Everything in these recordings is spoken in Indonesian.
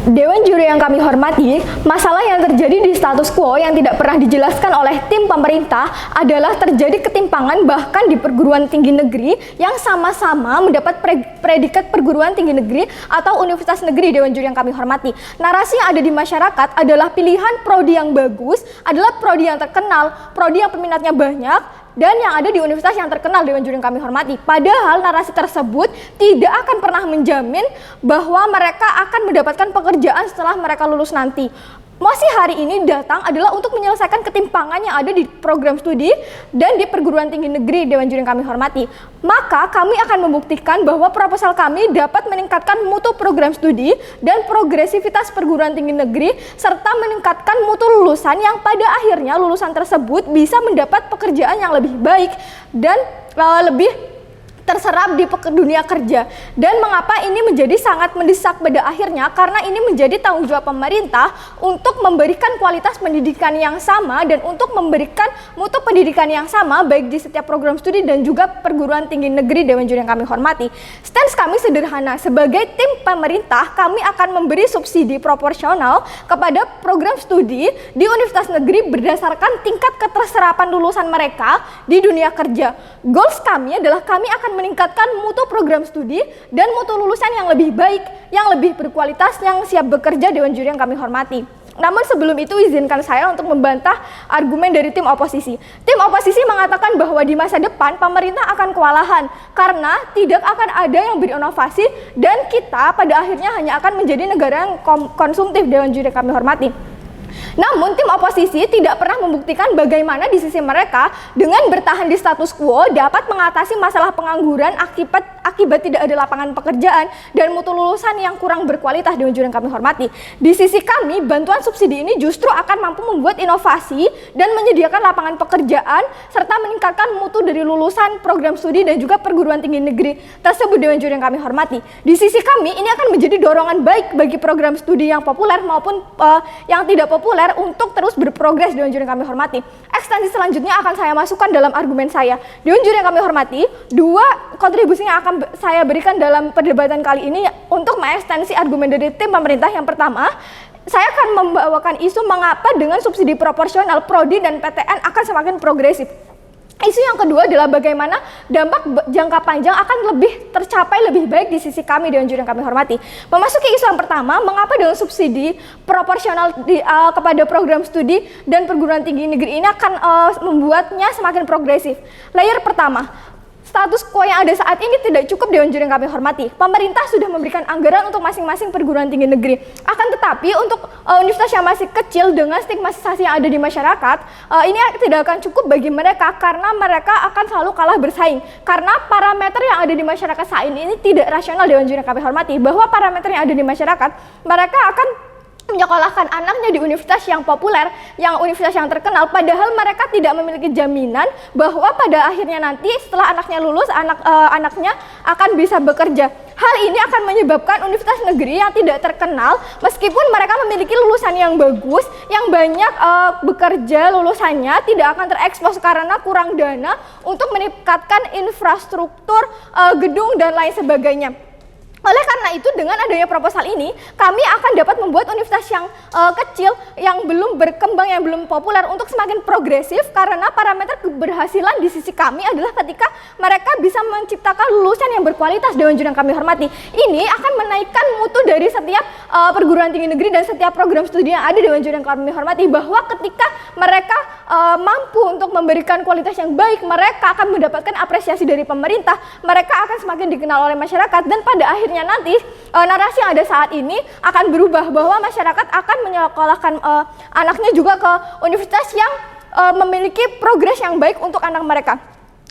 Dewan juri yang kami hormati, masalah yang terjadi di status quo yang tidak pernah dijelaskan oleh tim pemerintah adalah terjadi ketimpangan bahkan di perguruan tinggi negeri yang sama-sama mendapat predikat perguruan tinggi negeri atau universitas negeri. Dewan juri yang kami hormati, narasi yang ada di masyarakat adalah pilihan prodi yang bagus, adalah prodi yang terkenal, prodi yang peminatnya banyak, dan yang ada di universitas yang terkenal. Dewan juri yang kami hormati, padahal narasi tersebut tidak akan pernah menjamin bahwa mereka akan mendapatkan pekerjaan setelah mereka lulus nanti. Masih hari ini datang adalah untuk menyelesaikan ketimpangan yang ada di program studi dan di perguruan tinggi negeri. Dewan juri yang kami hormati, maka kami akan membuktikan bahwa proposal kami dapat meningkatkan mutu program studi dan progresivitas perguruan tinggi negeri serta meningkatkan mutu lulusan yang pada akhirnya lulusan tersebut bisa mendapat pekerjaan yang lebih baik dan lebih terserap di dunia kerja. Dan mengapa ini menjadi sangat mendesak pada akhirnya? Karena ini menjadi tanggung jawab pemerintah untuk memberikan kualitas pendidikan yang sama dan untuk memberikan mutu pendidikan yang sama baik di setiap program studi dan juga perguruan tinggi negeri. Dewan juri yang kami hormati, stance kami sederhana. Sebagai tim pemerintah, kami akan memberi subsidi proporsional kepada program studi di universitas negeri berdasarkan tingkat keterserapan lulusan mereka di dunia kerja. Goals kami adalah kami akan meningkatkan mutu program studi dan mutu lulusan yang lebih baik, yang lebih berkualitas, yang siap bekerja. Dewan juri yang kami hormati. Namun sebelum itu izinkan saya untuk membantah argumen dari tim oposisi. Tim oposisi mengatakan bahwa di masa depan pemerintah akan kewalahan karena tidak akan ada yang berinovasi dan kita pada akhirnya hanya akan menjadi negara yang konsumtif. Dewan juri yang kami hormati. Namun tim oposisi tidak pernah membuktikan bagaimana di sisi mereka dengan bertahan di status quo dapat mengatasi masalah pengangguran akibat tidak ada lapangan pekerjaan dan mutu lulusan yang kurang berkualitas. Dewan juri yang kami hormati, di sisi kami bantuan subsidi ini justru akan mampu membuat inovasi dan menyediakan lapangan pekerjaan serta meningkatkan mutu dari lulusan program studi dan juga perguruan tinggi negeri tersebut. Dewan juri yang kami hormati, di sisi kami ini akan menjadi dorongan baik bagi program studi yang populer maupun yang tidak populer untuk terus berprogres. Dewan juri yang kami hormati, ekstensi selanjutnya akan saya masukkan dalam argumen saya. Dewan juri yang kami hormati, dua kontribusi yang akan saya berikan dalam perdebatan kali ini untuk mengekstensi argumen dari tim pemerintah. Yang pertama, saya akan membawakan isu mengapa dengan subsidi proporsional prodi dan PTN akan semakin progresif. Isu yang kedua adalah bagaimana dampak jangka panjang akan lebih tercapai lebih baik di sisi kami. Dewan juri yang kami hormati, memasuki isu yang pertama, mengapa dengan subsidi proporsional kepada program studi dan perguruan tinggi negeri ini akan membuatnya semakin progresif. Layer pertama, status quo yang ada saat ini tidak cukup. Dewan juri yang kami hormati, pemerintah sudah memberikan anggaran untuk masing-masing perguruan tinggi negeri. Akan tetapi untuk universitas yang masih kecil dengan stigmatisasi yang ada di masyarakat, ini tidak akan cukup bagi mereka karena mereka akan selalu kalah bersaing. Karena parameter yang ada di masyarakat saat ini tidak rasional. Dewan juri yang kami hormati, bahwa parameter yang ada di masyarakat, mereka akan menyekolahkan anaknya di universitas yang populer, yang universitas yang terkenal, padahal mereka tidak memiliki jaminan bahwa pada akhirnya nanti setelah anaknya lulus, anaknya akan bisa bekerja. Hal ini akan menyebabkan universitas negeri yang tidak terkenal, meskipun mereka memiliki lulusan yang bagus, yang banyak bekerja lulusannya, tidak akan terekspos karena kurang dana untuk meningkatkan infrastruktur, gedung, dan lain sebagainya. Oleh karena itu, dengan adanya proposal ini, kami akan dapat membuat universitas yang kecil, yang belum berkembang, yang belum populer untuk semakin progresif, karena parameter keberhasilan di sisi kami adalah ketika mereka bisa menciptakan lulusan yang berkualitas. Dewan juri yang kami hormati, ini akan menaikkan mutu dari setiap perguruan tinggi negeri dan setiap program studi yang ada. Dewan juri yang kami hormati, bahwa ketika mereka mampu untuk memberikan kualitas yang baik, mereka akan mendapatkan apresiasi dari pemerintah, mereka akan semakin dikenal oleh masyarakat, dan pada akhirnya nanti narasi yang ada saat ini akan berubah bahwa masyarakat akan menyekolahkan anaknya juga ke universitas yang memiliki progres yang baik untuk anak mereka.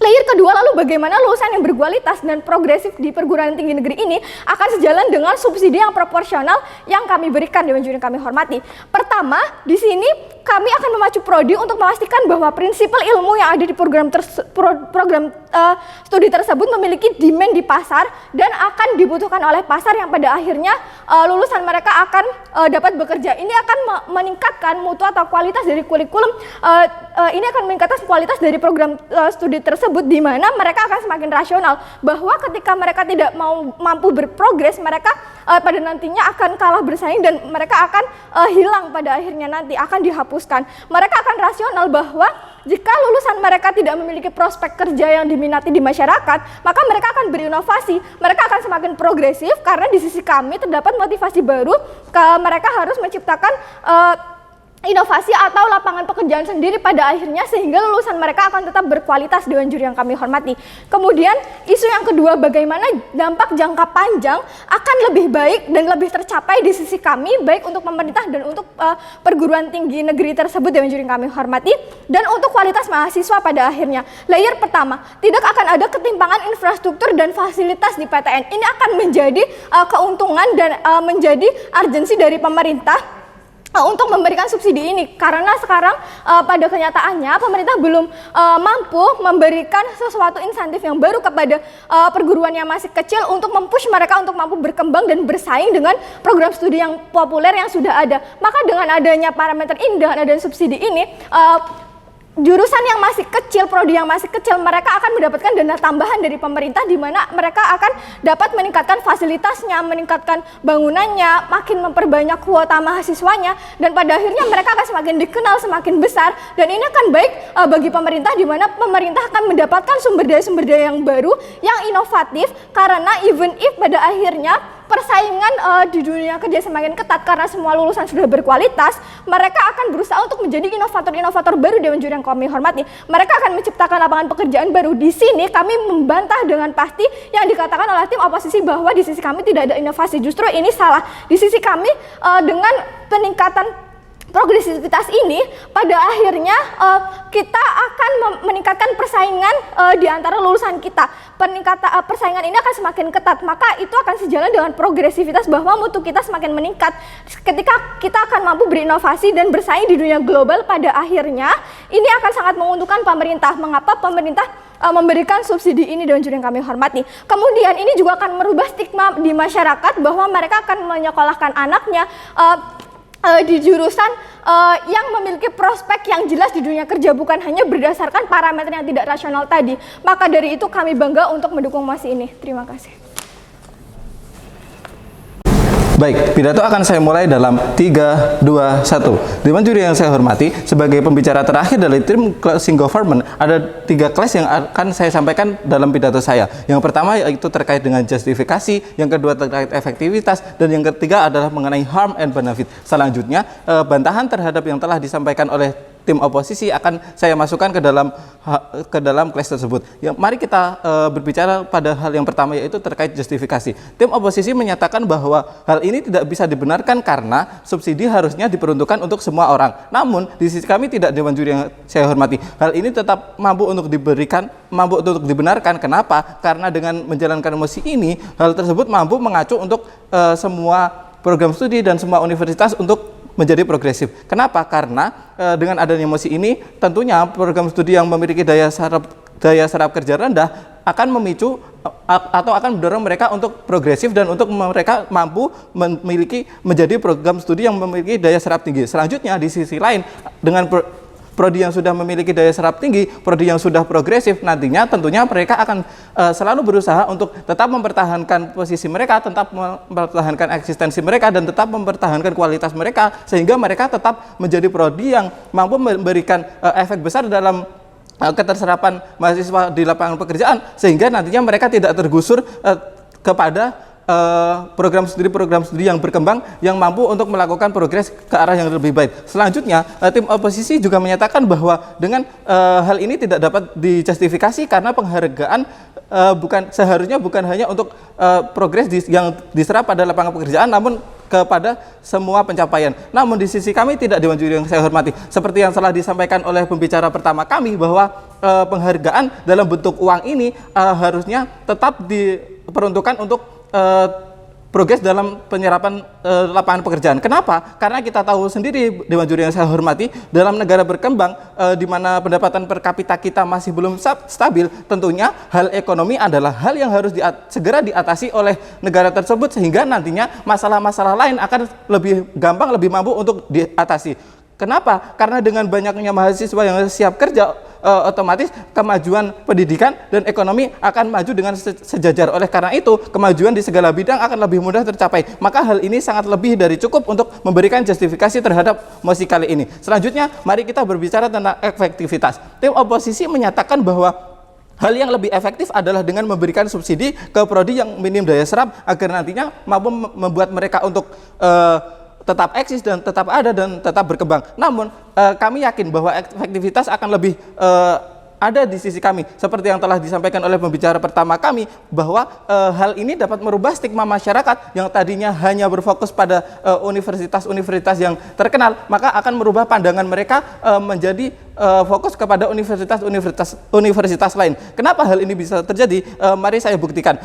Layer kedua, lalu bagaimana lulusan yang berkualitas dan progresif di perguruan tinggi negeri ini akan sejalan dengan subsidi yang proporsional yang kami berikan. Dewan juri yang kami hormati, pertama, di sini kami akan memacu prodi untuk memastikan bahwa prinsipal ilmu yang ada di program studi tersebut memiliki demand di pasar dan akan dibutuhkan oleh pasar, yang pada akhirnya lulusan mereka akan dapat bekerja. Ini akan meningkatkan mutu atau kualitas dari kurikulum. Ini akan meningkatkan kualitas dari program studi tersebut, di mana mereka akan semakin rasional, bahwa ketika mereka tidak mampu berprogres, mereka pada nantinya akan kalah bersaing dan mereka akan hilang pada akhirnya nanti, akan dihapuskan. Mereka akan rasional bahwa jika lulusan mereka tidak memiliki prospek kerja yang diminati di masyarakat, maka mereka akan berinovasi, mereka akan semakin progresif karena di sisi kami terdapat motivasi baru mereka harus menciptakan inovasi atau lapangan pekerjaan sendiri pada akhirnya sehingga lulusan mereka akan tetap berkualitas dewan juri yang kami hormati. Kemudian isu yang kedua, bagaimana dampak jangka panjang akan lebih baik dan lebih tercapai di sisi kami baik untuk pemerintah dan untuk perguruan tinggi negeri tersebut dewan juri yang kami hormati dan untuk kualitas mahasiswa pada akhirnya. Layer pertama, tidak akan ada ketimpangan infrastruktur dan fasilitas di PTN. Ini akan menjadi keuntungan dan menjadi urgensi dari pemerintah untuk memberikan subsidi ini karena sekarang pada kenyataannya pemerintah belum mampu memberikan sesuatu insentif yang baru kepada perguruan yang masih kecil untuk mempush mereka untuk mampu berkembang dan bersaing dengan program studi yang populer yang sudah ada. Maka dengan adanya parameter ini, dengan adanya subsidi ini, jurusan yang masih kecil, prodi yang masih kecil, mereka akan mendapatkan dana tambahan dari pemerintah di mana mereka akan dapat meningkatkan fasilitasnya, meningkatkan bangunannya, makin memperbanyak kuota mahasiswanya, dan pada akhirnya mereka akan semakin dikenal, semakin besar, dan ini akan baik bagi pemerintah di mana pemerintah akan mendapatkan sumber daya yang baru, yang inovatif, karena even if pada akhirnya persaingan di dunia kerja semakin ketat karena semua lulusan sudah berkualitas, mereka akan berusaha untuk menjadi inovator-inovator baru dewan juri yang kami hormati. Mereka akan menciptakan lapangan pekerjaan baru. Di sini kami membantah dengan pasti yang dikatakan oleh tim oposisi bahwa di sisi kami tidak ada inovasi. Justru ini salah. Di sisi kami dengan peningkatan progresivitas ini pada akhirnya kita akan meningkatkan persaingan di antara lulusan kita. Persaingan ini akan semakin ketat, maka itu akan sejalan dengan progresivitas bahwa mutu kita semakin meningkat. Ketika kita akan mampu berinovasi dan bersaing di dunia global, pada akhirnya ini akan sangat menguntungkan pemerintah. Mengapa pemerintah memberikan subsidi ini dewan juri yang kami hormati. Kemudian ini juga akan merubah stigma di masyarakat bahwa mereka akan menyekolahkan anaknya di jurusan yang memiliki prospek yang jelas di dunia kerja, bukan hanya berdasarkan parameter yang tidak rasional tadi. Maka dari itu kami bangga untuk mendukung mosi ini. Terima kasih. Baik, pidato akan saya mulai dalam 3, 2, 1. Dewan juri yang saya hormati, sebagai pembicara terakhir dari tim closing government, ada 3 kelas yang akan saya sampaikan dalam pidato saya. Yang pertama yaitu terkait dengan justifikasi, yang kedua terkait efektivitas, dan yang ketiga adalah mengenai harm and benefit. Selanjutnya, bantahan terhadap yang telah disampaikan oleh tim oposisi akan saya masukkan ke dalam kelas tersebut. Ya, mari kita berbicara pada hal yang pertama, yaitu terkait justifikasi. Tim oposisi menyatakan bahwa hal ini tidak bisa dibenarkan karena subsidi harusnya diperuntukkan untuk semua orang. Namun di sisi kami tidak, dewan juri yang saya hormati, hal ini tetap mampu untuk dibenarkan. Kenapa? Karena dengan menjalankan mosi ini, hal tersebut mampu mengacu untuk semua program studi dan semua universitas untuk menjadi progresif. Kenapa? Karena dengan adanya mosi ini, tentunya program studi yang memiliki daya serap kerja rendah akan memicu atau akan mendorong mereka untuk progresif dan untuk mereka mampu menjadi program studi yang memiliki daya serap tinggi. Selanjutnya, di sisi lain, dengan prodi yang sudah memiliki daya serap tinggi, prodi yang sudah progresif, nantinya tentunya mereka akan selalu berusaha untuk tetap mempertahankan posisi mereka, tetap mempertahankan eksistensi mereka, dan tetap mempertahankan kualitas mereka, sehingga mereka tetap menjadi prodi yang mampu memberikan efek besar dalam keterserapan mahasiswa di lapangan pekerjaan, sehingga nantinya mereka tidak tergusur kepada program studi yang berkembang yang mampu untuk melakukan progres ke arah yang lebih baik. Selanjutnya, tim oposisi juga menyatakan bahwa dengan hal ini tidak dapat dijustifikasi karena penghargaan seharusnya bukan hanya untuk progres yang diserap pada lapangan pekerjaan, namun kepada semua pencapaian. Namun di sisi kami tidak, dewan juri yang saya hormati, seperti yang telah disampaikan oleh pembicara pertama kami, bahwa penghargaan dalam bentuk uang ini harusnya tetap diperuntukkan untuk progres dalam penyerapan lapangan pekerjaan. Kenapa? Karena kita tahu sendiri, dewan juri yang saya hormati, dalam negara berkembang di mana pendapatan per kapita kita masih belum stabil, tentunya hal ekonomi adalah hal yang harus segera diatasi oleh negara tersebut, sehingga nantinya masalah-masalah lain akan lebih gampang, lebih mampu untuk diatasi. Kenapa? Karena dengan banyaknya mahasiswa yang siap kerja, otomatis kemajuan pendidikan dan ekonomi akan maju dengan sejajar. Oleh karena itu, kemajuan di segala bidang akan lebih mudah tercapai. Maka hal ini sangat lebih dari cukup untuk memberikan justifikasi terhadap mosi kali ini. Selanjutnya, mari kita berbicara tentang efektivitas. Tim oposisi menyatakan bahwa hal yang lebih efektif adalah dengan memberikan subsidi ke prodi yang minim daya serap agar nantinya mampu membuat mereka untuk tetap eksis dan tetap ada dan tetap berkembang. Namun kami yakin bahwa efektivitas akan lebih ada di sisi kami, seperti yang telah disampaikan oleh pembicara pertama kami, bahwa hal ini dapat merubah stigma masyarakat yang tadinya hanya berfokus pada universitas-universitas yang terkenal, maka akan merubah pandangan mereka menjadi fokus kepada universitas lain. Kenapa hal ini bisa terjadi? Mari saya buktikan.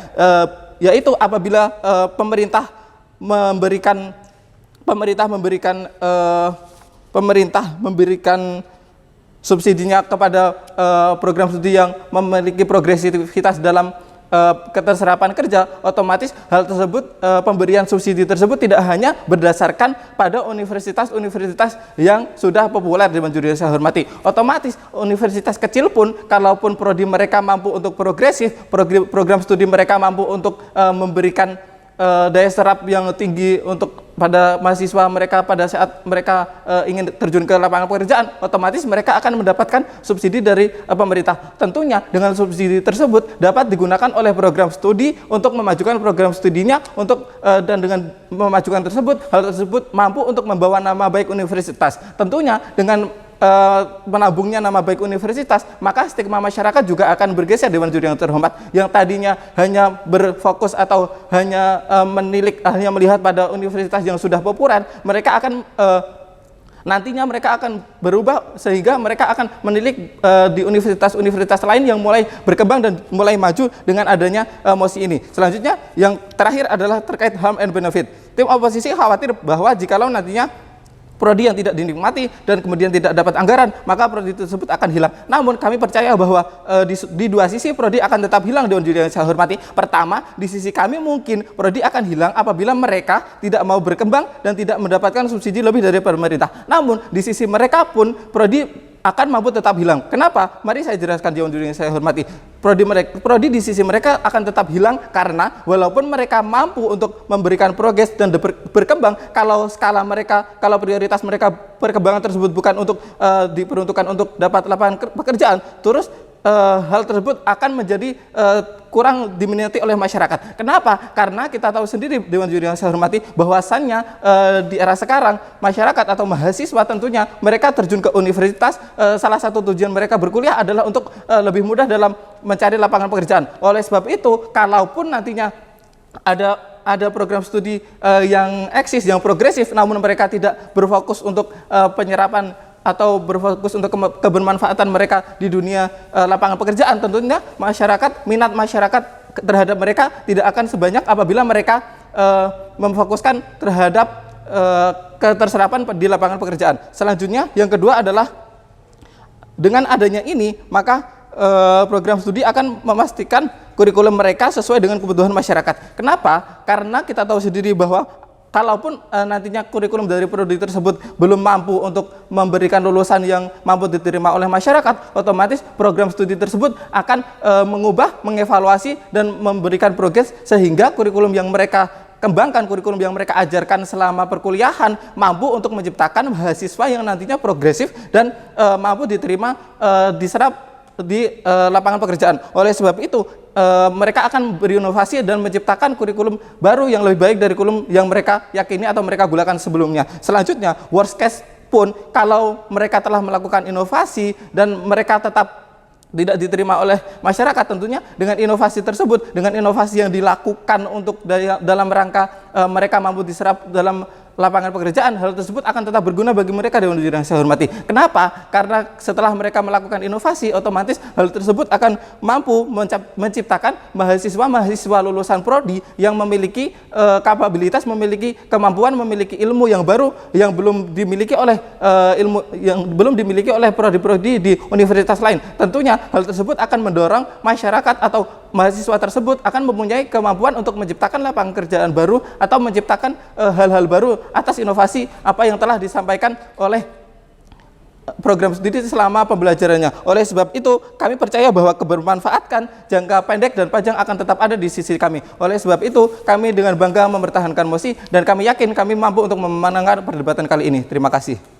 Yaitu apabila pemerintah memberikan subsidinya kepada program studi yang memiliki progresivitas dalam keterserapan kerja, otomatis hal tersebut, pemberian subsidi tersebut tidak hanya berdasarkan pada universitas-universitas yang sudah populer di Dewan Juri yang saya hormati. Otomatis universitas kecil pun, kalaupun prodi mereka mampu untuk progresif, program studi mereka mampu untuk memberikan daya serap yang tinggi untuk pada mahasiswa mereka pada saat mereka ingin terjun ke lapangan pekerjaan, otomatis mereka akan mendapatkan subsidi dari pemerintah. Tentunya dengan subsidi tersebut dapat digunakan oleh program studi untuk memajukan program studinya dan dengan memajukan tersebut, hal tersebut mampu untuk membawa nama baik universitas. Tentunya dengan menabungnya nama baik universitas, maka stigma masyarakat juga akan bergeser. Dewan Juri yang terhormat, yang tadinya hanya berfokus atau hanya melihat pada universitas yang sudah populer, mereka akan nantinya mereka akan berubah sehingga mereka akan menilik di universitas-universitas lain yang mulai berkembang dan mulai maju dengan adanya mosi ini. Selanjutnya, yang terakhir adalah terkait harm and benefit. Tim oposisi khawatir bahwa jikalau nantinya prodi yang tidak dinikmati dan kemudian tidak dapat anggaran, maka prodi tersebut akan hilang. Namun kami percaya bahwa di dua sisi prodi akan tetap hilang. Dewan Juri yang saya hormati. Pertama, di sisi kami mungkin prodi akan hilang apabila mereka tidak mau berkembang dan tidak mendapatkan subsidi lebih dari pemerintah. Namun di sisi mereka pun prodi akan mampu tetap hilang. Kenapa? Mari saya jelaskan, Dewan Juri yang saya hormati. Prodi di sisi mereka akan tetap hilang karena walaupun mereka mampu untuk memberikan progres dan berkembang, kalau skala mereka, kalau prioritas mereka perkembangan tersebut bukan untuk diperuntukkan untuk dapat lapangan pekerjaan, terus hal tersebut akan menjadi kurang diminati oleh masyarakat. Kenapa? Karena kita tahu sendiri, Dewan Juri yang saya hormati, bahwasannya di era sekarang masyarakat atau mahasiswa tentunya mereka terjun ke universitas, salah satu tujuan mereka berkuliah adalah untuk lebih mudah dalam mencari lapangan pekerjaan. Oleh sebab itu, kalaupun nantinya ada program studi yang eksis, yang progresif, namun mereka tidak berfokus untuk penyerapan atau berfokus untuk kebermanfaatan mereka di dunia lapangan pekerjaan, tentunya minat masyarakat terhadap mereka tidak akan sebanyak apabila mereka memfokuskan terhadap keterserapan di lapangan pekerjaan. Selanjutnya, yang kedua adalah dengan adanya ini, maka program studi akan memastikan kurikulum mereka sesuai dengan kebutuhan masyarakat. Kenapa? Karena kita tahu sendiri bahwa kalaupun nantinya kurikulum dari prodi tersebut belum mampu untuk memberikan lulusan yang mampu diterima oleh masyarakat, otomatis program studi tersebut akan mengubah, mengevaluasi, dan memberikan progres sehingga kurikulum yang mereka kembangkan, kurikulum yang mereka ajarkan selama perkuliahan mampu untuk menciptakan mahasiswa yang nantinya progresif dan mampu diterima, diserap di lapangan pekerjaan. Oleh sebab itu, mereka akan berinovasi dan menciptakan kurikulum baru yang lebih baik dari kurikulum yang mereka yakini atau mereka gunakan sebelumnya. Selanjutnya, worst case pun kalau mereka telah melakukan inovasi dan mereka tetap tidak diterima oleh masyarakat, tentunya dengan inovasi tersebut, dengan inovasi yang dilakukan untuk dalam rangka mereka mampu diserap dalam lapangan pekerjaan, hal tersebut akan tetap berguna bagi mereka, Dewan Juri yang saya hormati. Kenapa? Karena setelah mereka melakukan inovasi, otomatis hal tersebut akan mampu menciptakan mahasiswa lulusan prodi yang memiliki kapabilitas, memiliki kemampuan, memiliki ilmu yang baru yang belum dimiliki oleh prodi-prodi di universitas lain. Tentunya hal tersebut akan mendorong masyarakat atau mahasiswa tersebut akan mempunyai kemampuan untuk menciptakan lapangan kerjaan baru atau menciptakan hal-hal baru atas inovasi apa yang telah disampaikan oleh program studi selama pembelajarannya. Oleh sebab itu, kami percaya bahwa kebermanfaatan jangka pendek dan panjang akan tetap ada di sisi kami. Oleh sebab itu, kami dengan bangga mempertahankan MOSI dan kami yakin kami mampu untuk memenangkan perdebatan kali ini. Terima kasih.